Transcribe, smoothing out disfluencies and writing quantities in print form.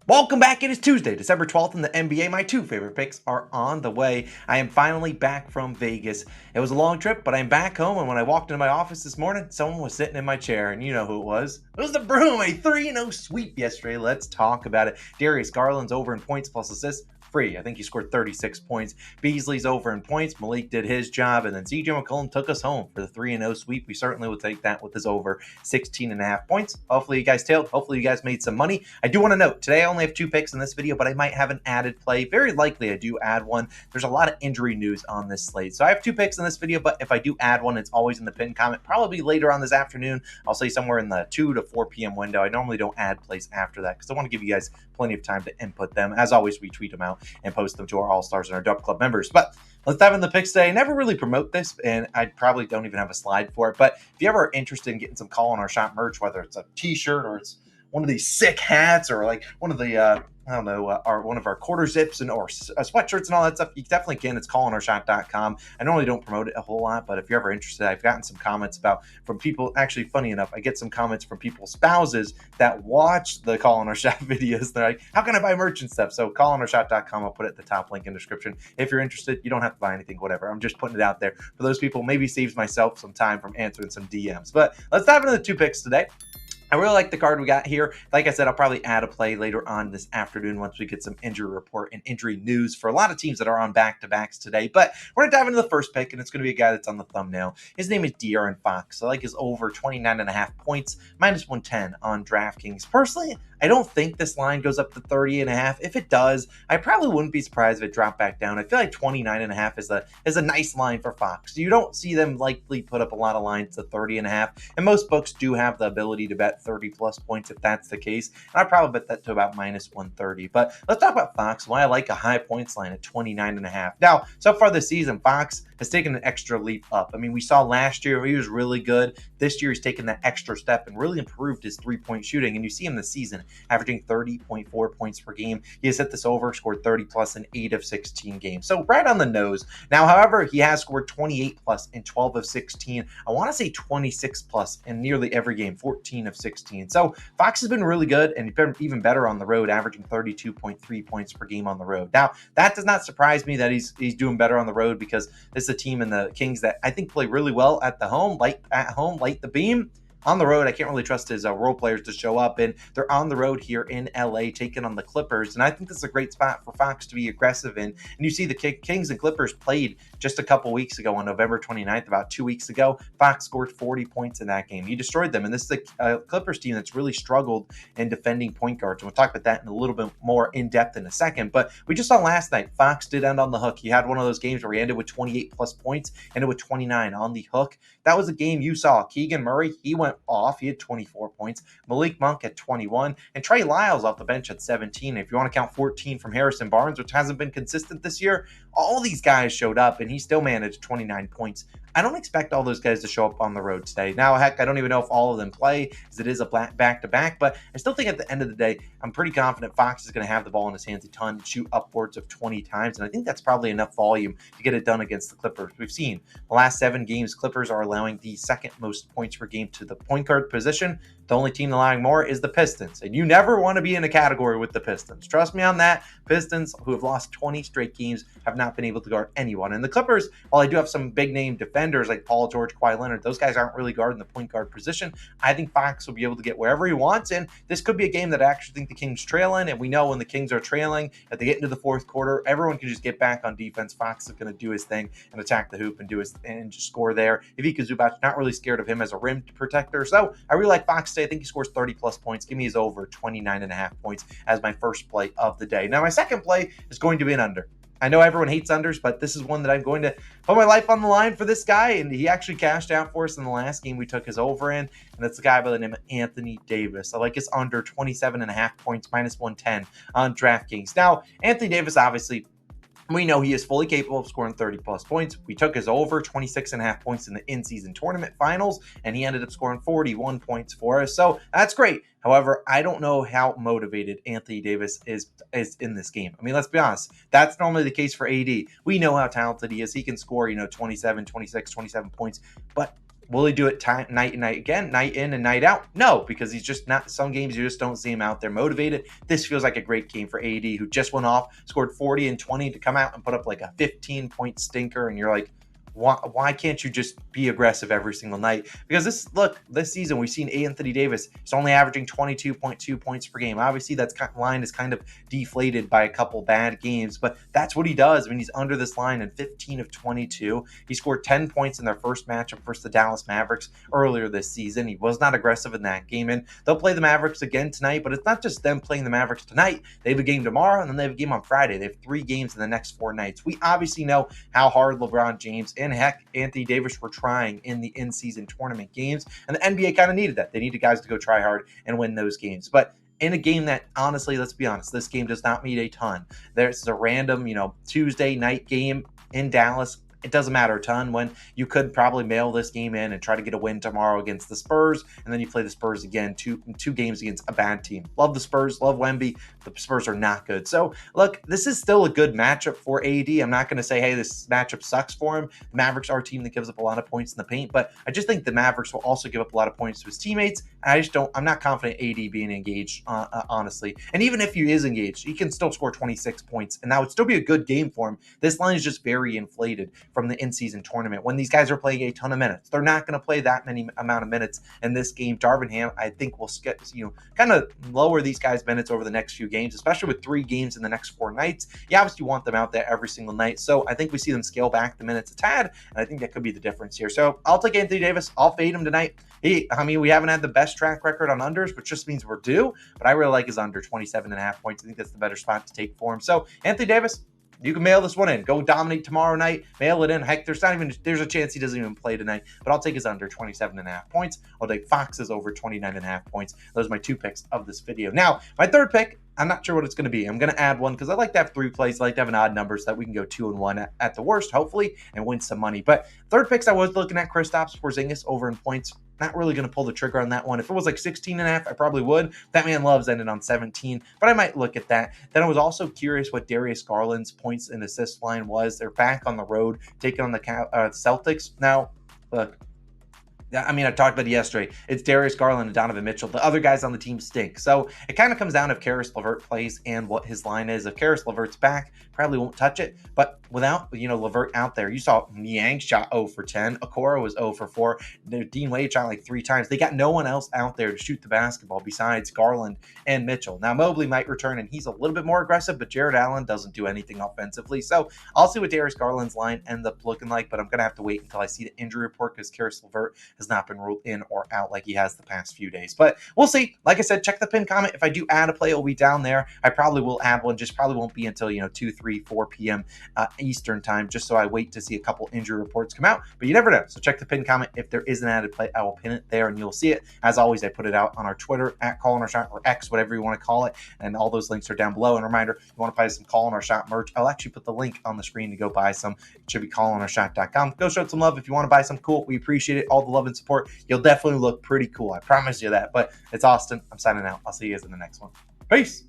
Welcome back. It is Tuesday, December 12th in the NBA. My two favorite picks are on the way. I am finally back from Vegas. It was a long trip, but I'm back home, and when I walked into my office this morning, someone was sitting in my chair, and you know who it was. It was the Broom, a 3-0 sweep yesterday. Let's talk about it. Darius Garland's over in points plus assists. Free. I think he scored 36 points. Beasley's over in points. Malik did his job, and then CJ McCollum took us home for the 3-0 sweep. We certainly will take that with his over 16.5 points. Hopefully you guys tailed. Hopefully you guys made some money. I do want to note, today I only have 2 picks in this video, but I might have an added play. Very likely I do add one. There's a lot of injury news on this slate. So I have 2 picks in this video, but if I do add one, it's always in the pinned comment. Probably later on this afternoon. I'll say somewhere in the 2 to 4 p.m. window. I normally don't add plays after that because I want to give you guys plenty of time to input them. As always, we tweet them out and post them to our All-Stars and our DubClub members. But let's dive into the picks today. I never really promote this, and I probably don't even have a slide for it. But if you ever are interested in getting some Call on Our Shot merch, whether it's a t-shirt or it's one of these sick hats or like one of the one of our quarter zips and or sweatshirts and all that stuff, you definitely can. It's callonaurshot.com. I normally don't promote it a whole lot, but if you're ever interested, I've gotten some comments from people. Actually, funny enough, I get some comments from people's spouses that watch the Call on Our Shot videos. They're like, how can I buy merch and stuff? So callonaurshot.com, I'll put it at the top link in the description. If you're interested, you don't have to buy anything, whatever. I'm just putting it out there for those people. Maybe saves myself some time from answering some DMs. But let's dive into the 2 picks today. I really like the card we got here. Like I said, I'll probably add a play later on this afternoon once we get some injury report and injury news for a lot of teams that are on back-to-backs today. But we're going to dive into the first pick, and it's going to be a guy that's on the thumbnail. His name is De'Aaron Fox. I like his over 29.5 points, minus 110 on DraftKings. Personally, I don't think this line goes up to 30.5. If it does, I probably wouldn't be surprised if it dropped back down. I feel like 29.5 is a nice line for Fox. You don't see them likely put up a lot of lines to 30.5, and most books do have the ability to bet 30 plus points if that's the case. And I'd probably bet that to about minus 130. But let's talk about Fox, why I like a high points line at 29.5. Now, so far this season, Fox has taken an extra leap up. I mean, we saw last year he was really good. This year he's taken that extra step and really improved his 3-point shooting. And you see him this season averaging 30.4 points per game. He has hit this over, scored 30 plus in 8 of 16 games. So right on the nose. Now, however, he has scored 28 plus in 12 of 16. I want to say 26 plus in nearly every game, 14 of 16. So Fox has been really good, and he's been even better on the road, averaging 32.3 points per game on the road. Now, that does not surprise me that he's doing better on the road, because this is a team in the Kings that I think play really well at home, light the beam. On the road, I can't really trust his role players to show up, and they're on the road here in LA taking on the Clippers, and I think this is a great spot for Fox to be aggressive in. And you see the Kings and Clippers played just a couple weeks ago on November 29th, about 2 weeks ago. Fox scored 40 points in that game. He destroyed them, and this is a Clippers team that's really struggled in defending point guards, and we'll talk about that in a little bit more in depth in a second. But we just saw last night, Fox did end on the hook. He had one of those games where he ended with 28 plus points, ended with 29 on the hook. That was a game you saw. Keegan Murray, he went off. He had 24 points. Malik Monk at 21. And Trey Lyles off the bench at 17. If you want to count 14 from Harrison Barnes, which hasn't been consistent this year, all these guys showed up, and he still managed 29 points. I don't expect all those guys to show up on the road today. Now, heck, I don't even know if all of them play, as it is a back-to-back, but I still think at the end of the day, I'm pretty confident Fox is going to have the ball in his hands a ton, shoot upwards of 20 times, and I think that's probably enough volume to get it done against the Clippers. We've seen the last 7 games, Clippers are allowing the second most points per game to the point guard position. The only team allowing more is the Pistons, and you never want to be in a category with the Pistons. Trust me on that. Pistons, who have lost 20 straight games, have not been able to guard anyone. And the Clippers, while I do have some big-name defenders like Paul George, Kawhi Leonard, those guys aren't really guarding the point guard position. I think Fox will be able to get wherever he wants, and this could be a game that I actually think the Kings trail in, and we know when the Kings are trailing, if they get into the fourth quarter, everyone can just get back on defense. Fox is going to do his thing and attack the hoop and just score there. Ivica Zubac, not really scared of him as a rim protector, so I really like Fox today. I think he scores 30 plus points. Give me his over 29.5 points as my first play of the day. Now, my second play is going to be an under. I know everyone hates unders, but this is one that I'm going to put my life on the line for this guy, and he actually cashed out for us in the last game we took his over in, and that's a guy by the name of Anthony Davis. I like his under 27.5 points, minus 110 on DraftKings. Now, Anthony Davis, obviously, we know he is fully capable of scoring 30 plus points. We took his over 26.5 points in the in-season tournament finals, and he ended up scoring 41 points for us. So that's great. However, I don't know how motivated Anthony Davis is in this game. I mean, let's be honest. That's normally the case for AD. We know how talented he is. He can score, 27, 26, 27 points. But Will he do it night and night again, night in and night out? No, because he's just not. Some games you just don't see him out there motivated. This feels like a great game for AD, who just went off, scored 40 and 20 to come out and put up like a 15-point stinker, and you're like, why can't you just be aggressive every single night? Because this season we've seen Anthony Davis is only averaging 22.2 points per game. Obviously, that line is kind of deflated by a couple bad games, but that's what he does. I mean, he's under this line in 15 of 22. He scored 10 points in their first matchup versus the Dallas Mavericks earlier this season. He was not aggressive in that game, and they'll play the Mavericks again tonight, but it's not just them playing the Mavericks tonight. They have a game tomorrow, and then they have a game on Friday. They have 3 games in the next 4 nights. We obviously know how hard LeBron James and heck, Anthony Davis were trying in the in-season tournament games, and the NBA kind of needed that. They needed guys to go try hard and win those games. But in a game that, honestly, let's be honest, this game does not mean a ton. There's a random, Tuesday night game in Dallas. It doesn't matter a ton when you could probably mail this game in and try to get a win tomorrow against the Spurs, and then you play the Spurs again, two games against a bad team. Love the Spurs, love Wemby. The Spurs are not good. So, look, this is still a good matchup for AD. I'm not going to say, hey, this matchup sucks for him. The Mavericks are a team that gives up a lot of points in the paint, but I just think the Mavericks will also give up a lot of points to his teammates. I'm not confident AD being engaged, honestly. And even if he is engaged, he can still score 26 points, and that would still be a good game for him. This line is just very inflated from the in-season tournament when these guys are playing a ton of minutes. They're not going to play that many amount of minutes in this game. Darvin Ham, I think, will kind of lower these guys' minutes over the next few games, especially with 3 games in the next 4 nights. You obviously want them out there every single night, so I think we see them scale back the minutes a tad, and I think that could be the difference here. So I'll take Anthony Davis. I'll fade him tonight. We haven't had the best track record on unders, which just means we're due, but I really like his under 27.5 points. I think that's the better spot to take for him. So Anthony Davis, you can mail this one in. Go dominate tomorrow night. Mail it in. Heck, there's a chance he doesn't even play tonight, but I'll take his under 27.5 points. I'll take Fox's over 29.5 points. Those are my 2 picks of this video. Now, my third pick, I'm not sure what it's going to be. I'm going to add one because I like to have 3 plays. I like to have an odd number so that we can go 2-1 at the worst, hopefully, and win some money. But third picks, I was looking at Kristaps Porzingis over in points. Not really going to pull the trigger on that one. If it was like 16.5, I probably would. That man loves ending on 17, but I might look at that. Then I was also curious what Darius Garland's points and assist line was. They're back on the road, taking on the Celtics. Now, look, I talked about it yesterday. It's Darius Garland and Donovan Mitchell. The other guys on the team stink. So it kind of comes down if Caris LeVert plays and what his line is. If Caris LeVert's back, probably won't touch it. But without, LeVert out there, you saw Niang shot 0 for 10. Okoro was 0 for 4. Dean Wade shot like 3 times. They got no one else out there to shoot the basketball besides Garland and Mitchell. Now, Mobley might return, and he's a little bit more aggressive, but Jared Allen doesn't do anything offensively. So I'll see what Darius Garland's line ends up looking like, but I'm going to have to wait until I see the injury report because Caris LeVert has not been ruled in or out like he has the past few days. But we'll see. Like I said, check the pinned comment. If I do add a play, it will be down there. I probably will add one. Just probably won't be until 2, 3, 4 p.m. Eastern time, just so I wait to see a couple injury reports come out. But you never know. So check the pinned comment. If there is an added play, I will pin it there and you'll see it. As always, I put it out on our Twitter at Call on Our Shot or X, whatever you want to call it. And all those links are down below. And a reminder, if you want to buy some Call on Our Shot merch, I'll actually put the link on the screen to go buy some. It should be callonourshot.com. Go show it some love. If you want to buy some, cool. We appreciate it. All the love and support. You'll definitely look pretty cool. I promise you that. But it's Austin. I'm signing out. I'll see you guys in the next one. Peace.